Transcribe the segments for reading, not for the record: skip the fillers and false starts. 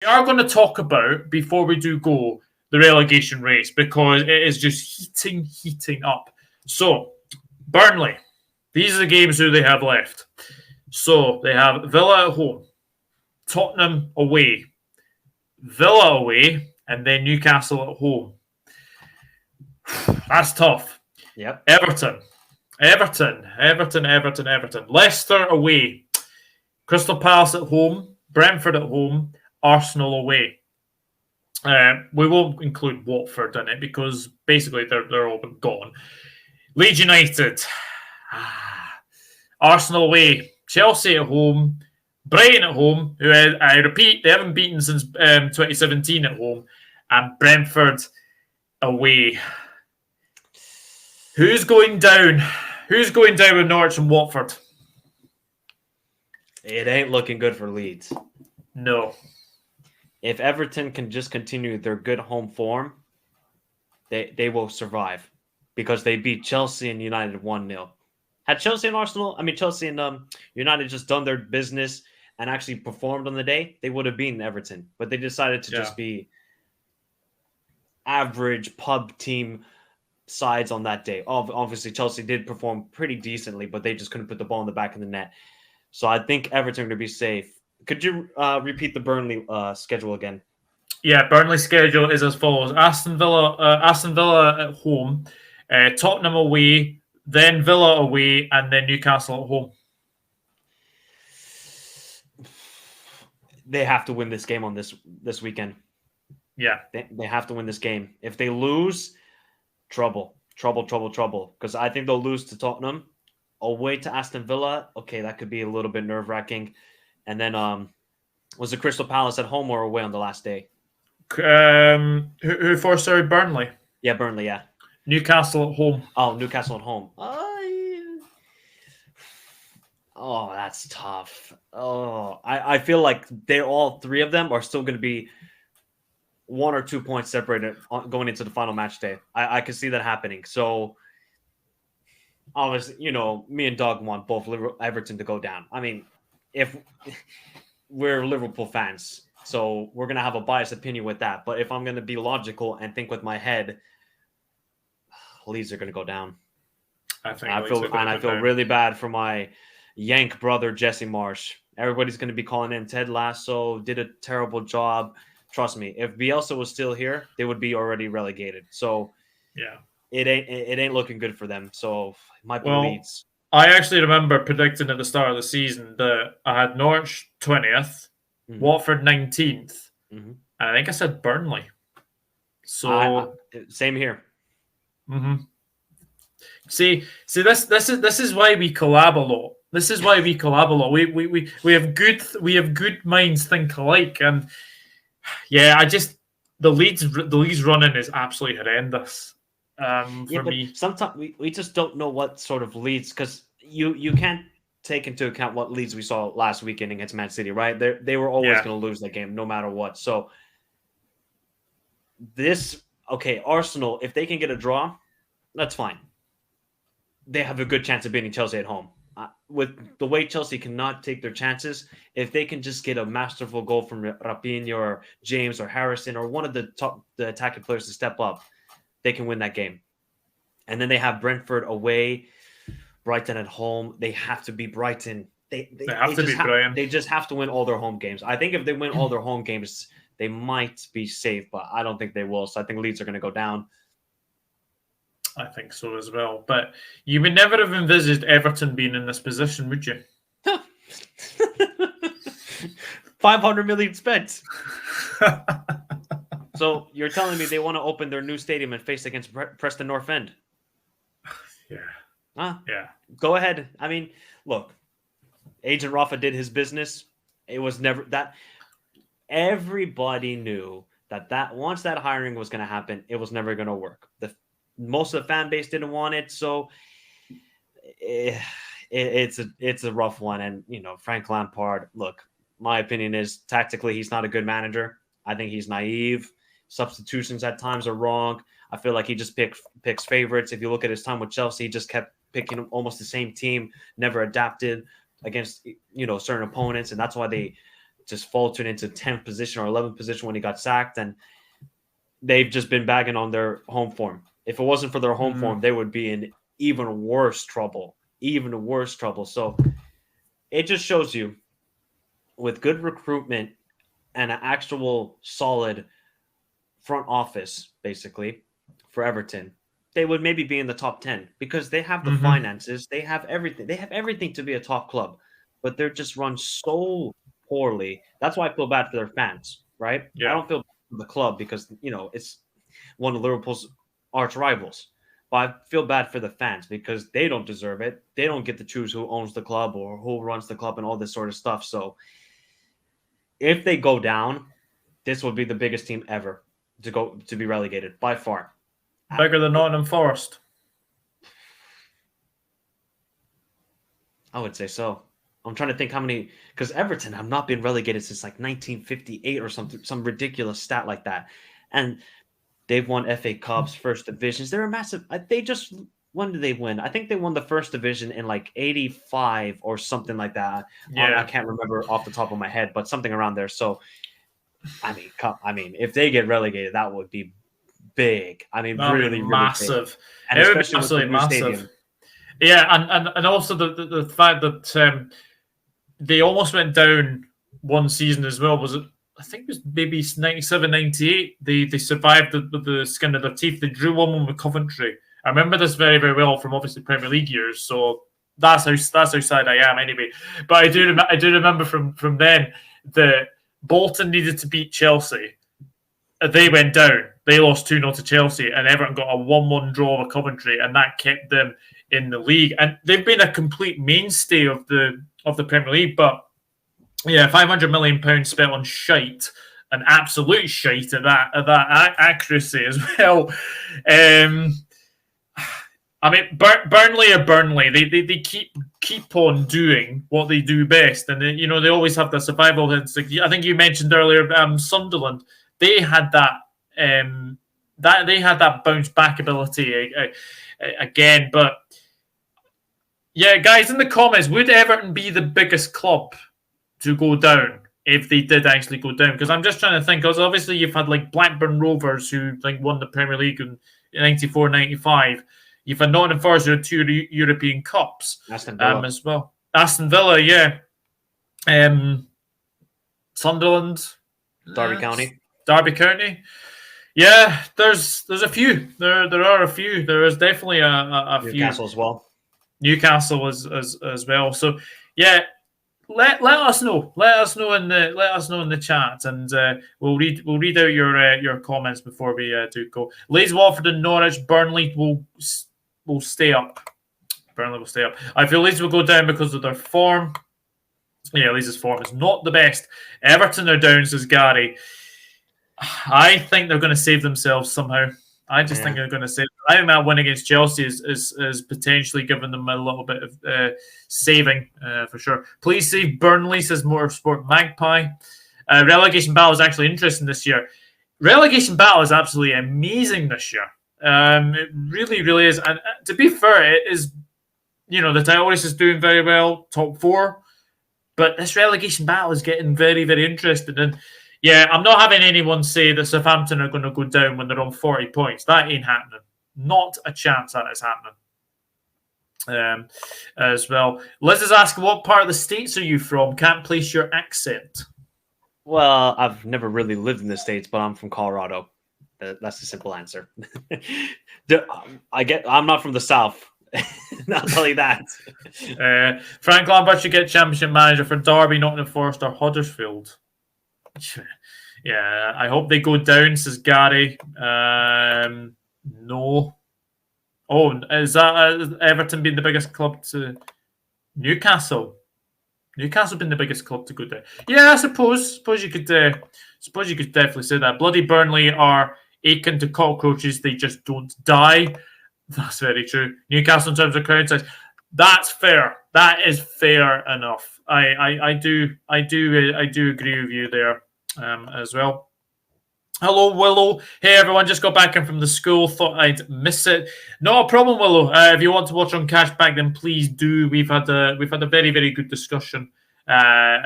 are going to talk about, before we do go, the relegation race, because it is just heating up. So, Burnley, these are the games who they have left. So, they have Villa at home, Tottenham away, Villa away, and then Newcastle at home. That's tough. Yep. Everton. Leicester away, Crystal Palace at home, Brentford at home, Arsenal away. We won't include Watford in it because basically they're all gone. Leeds United, Arsenal away, Chelsea at home, Brighton at home, who I repeat, they haven't beaten since 2017 at home, and Brentford away. Who's going down? Who's going down with Norwich and Watford? It ain't looking good for Leeds. No. If Everton can just continue their good home form, they will survive because they beat Chelsea and United 1-0. Had Chelsea and United just done their business and actually performed on the day, they would have beaten Everton. But they decided to just be average pub team sides on that day. Obviously, Chelsea did perform pretty decently, but they just couldn't put the ball in the back of the net. So I think Everton are going to be safe. Could you repeat the Burnley schedule again? Yeah, Burnley schedule is as follows: Aston Villa at home, Tottenham away, then Villa away, and then Newcastle at home. They have to win this game on this weekend. Yeah, they have to win this game. If they lose, trouble. Because I think they'll lose to Tottenham. Away to Aston Villa, okay, that could be a little bit nerve-wracking. And then was the Crystal Palace at home or away on the last day? Who for? Sorry, Burnley. Yeah, Burnley, yeah. Newcastle at home. Oh, Newcastle at home. Oh, that's tough. Oh, I feel like all three of them are still going to be 1 or 2 points separated going into the final match day. I can see that happening. So, obviously, me and Doug want both Everton to go down. I mean, if we're Liverpool fans, so we're going to have a biased opinion with that. But if I'm going to be logical and think with my head, Leeds are going to go down. I feel really bad for my Yank brother, Jesse Marsh. Everybody's going to be calling in Ted Lasso, did a terrible job. Trust me, if Bielsa was still here, they would be already relegated. So yeah, it ain't looking good for them. So it might be Leeds. I actually remember predicting at the start of the season that I had Norwich 20th, Watford 19th, and I think I said Burnley. So same here. See, this is why we collab a lot. This is why we collab a lot. We have good minds think alike, and yeah, the Leeds running is absolutely horrendous. For me, sometimes we just don't know what sort of Leeds, because you can't take into account what Leeds we saw last weekend against Man City, right? They were always going to lose that game no matter what. So Arsenal, if they can get a draw, that's fine. They have a good chance of beating Chelsea at home. With the way Chelsea cannot take their chances, if they can just get a masterful goal from Raphinha or James or Harrison or one of the attacking players to step up, they can win that game. And then they have Brentford away, Brighton at home. They have to beat Brighton. They just have to win all their home games. I think if they win all their home games, they might be safe, but I don't think they will. So I think Leeds are going to go down. I think so as well. But you would never have envisaged Everton being in this position, would you? 500 million spent. So you're telling me they want to open their new stadium and face against Preston North End? Yeah. Yeah. Go ahead. I mean, look, Agent Rafa did his business. It was never that. Everybody knew that once that hiring was going to happen, it was never going to work. Most of the fan base didn't want it, so it's a rough one. And Frank Lampard, look, my opinion is tactically he's not a good manager. I think he's naive. Substitutions at times are wrong. I feel like he just picks favorites. If you look at his time with Chelsea, he just kept picking almost the same team, never adapted against certain opponents, and that's why they just faltered into 10th position or 11th position when he got sacked, and they've just been bagging on their home form. If it wasn't for their home form, they would be in even worse trouble. So it just shows you, with good recruitment and an actual solid front office, basically, for Everton, they would maybe be in the top 10 because they have the finances. They have everything. They have everything to be a top club, but they're just run so poorly. That's why I feel bad for their fans, right? Yeah. I don't feel bad for the club because, it's one of Liverpool's arch rivals. But I feel bad for the fans because they don't deserve it. They don't get to choose who owns the club or who runs the club and all this sort of stuff. So if they go down, this will be the biggest team ever to be relegated by far. Bigger than Nottingham Forest. I would say so. I'm trying to think how many, because Everton have not been relegated since like 1958 or something, some ridiculous stat like that. And they've won FA Cups, first divisions. They're a massive. When did they win? I think they won the first division in like 85 or something like that. Yeah. I can't remember off the top of my head, but something around there. So, I mean, if they get relegated, that would be big. I mean, really massive. Big. And it would especially be absolutely with the massive. stadium. Yeah, and also the fact that they almost went down one season as well. Was it? I think it was maybe 97, 98. They survived the skin of their teeth. They drew 1-1 with Coventry. I remember this very, very well from obviously Premier League years. So that's how sad I am anyway. But I do remember from then that Bolton needed to beat Chelsea. They went down. They lost 2-0 to Chelsea, and Everton got a 1-1 draw with Coventry, and that kept them in the league. And they've been a complete mainstay of the Premier League. But yeah, £500 million spent on shite, an absolute shite at that accuracy as well. I mean, Burnley are Burnley. They keep on doing what they do best, and they always have the survival instinct. I think you mentioned earlier, Sunderland. They had that they had that bounce back ability again. But yeah, guys, in the comments, would Everton be the biggest club to go down if they did actually go down? Because I'm just trying to think, because obviously you've had like Blackburn Rovers who won the Premier League in 94, 95. You've had Nottingham Forest who had 2 European Cups Aston Villa. as well. Aston Villa, yeah. Sunderland. Derby County. Yeah, there's a few. There are a few. There is definitely a few. Newcastle as well. Newcastle as well. So yeah, let us know. Let us know in the chat, and we'll read out your comments before we do go. Leeds, Watford, and Norwich. Burnley will stay up. Burnley will stay up. I feel Leeds will go down because of their form. Yeah, Leeds' form is not the best. Everton are down, says Gary. I think they're going to save themselves somehow. I just think they're going to save. I think that win against Chelsea is potentially giving them a little bit of saving for sure. Please save Burnley, says Motorsport Magpie. Relegation battle is actually interesting this year. Relegation battle is absolutely amazing this year. It really, really is. And to be fair, it is. The title race is doing very well, top 4. But this relegation battle is getting very, very interesting. And yeah, I'm not having anyone say that Southampton are going to go down when they're on 40 points. That ain't happening. Not a chance that is happening. As well. Liz is asking, what part of the States are you from? Can't place your accent. Well, I've never really lived in the States, but I'm from Colorado. That's the simple answer. I'm not from the South. I'll tell you that. Frank Lambert should get championship manager for Derby, Nottingham Forest, or Huddersfield. Yeah, I hope they go down, says Gary. No. Oh, is that Everton being the biggest club to Newcastle? Newcastle been the biggest club to go down. Yeah, I suppose you could definitely say that. Bloody Burnley are akin to cockroaches; they just don't die. That's very true. Newcastle in terms of crowd size, that's fair. That is fair enough. I do agree with you there as well. Hello, Willow. Hey, everyone. Just got back in from the school. Thought I'd miss it. No problem, Willow. If you want to watch on Cashback, then please do. We've had a very, very good discussion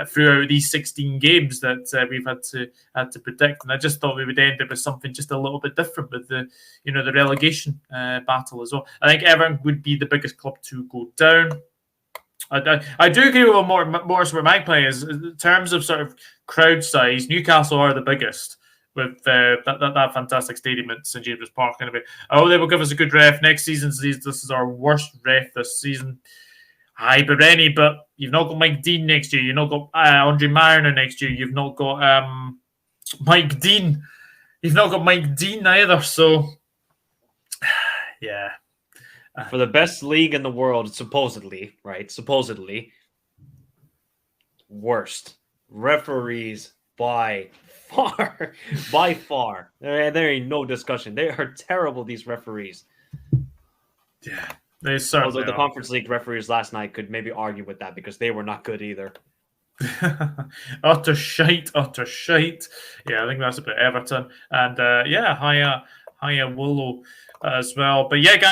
throughout these 16 games that we've had to predict. And I just thought we would end up with something just a little bit different with the relegation battle as well. I think Everton would be the biggest club to go down. I do agree with what Morris Magpie is in terms of sort of crowd size. Newcastle are the biggest with that fantastic stadium at St James's Park. Anyway, I hope they will give us a good ref next season. This is our worst ref this season. Aye, but Rennie, but you've not got Mike Dean next year. You've not got Andre Mariner next year. You've not got Mike Dean. You've not got Mike Dean either. So, yeah. For the best league in the world, supposedly, right? Supposedly, worst referees by far. By far. There ain't no discussion. They are terrible, these referees. Yeah, they certainly Although the are. Conference League referees last night could maybe argue with that because they were not good either. Utter shite. Yeah, I think that's about Everton. And Haya Willow as well. But yeah, guys.